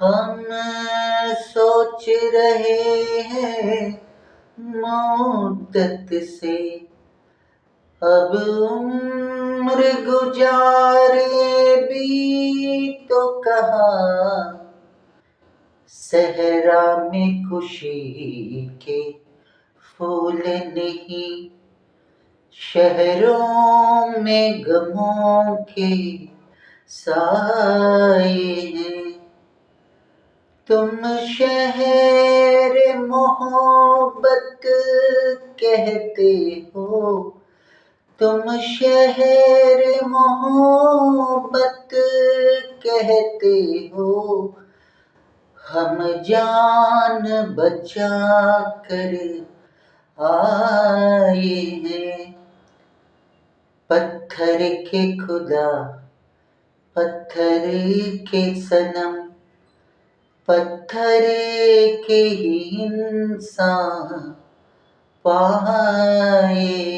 हम सोच रहे हैं मुद्दत से, अब उम्र गुजारे भी तो कहाँ। सहरा में खुशी के फूल नहीं, शहरों में गमों के साए हैं। तुम शहर मोहब्बत कहते हो, तुम शहर मोहब्बत कहते हो, हम जान बचा कर आए हैं। पत्थर के खुदा, पत्थर के सनम, पत्थर के ही इंसान पाए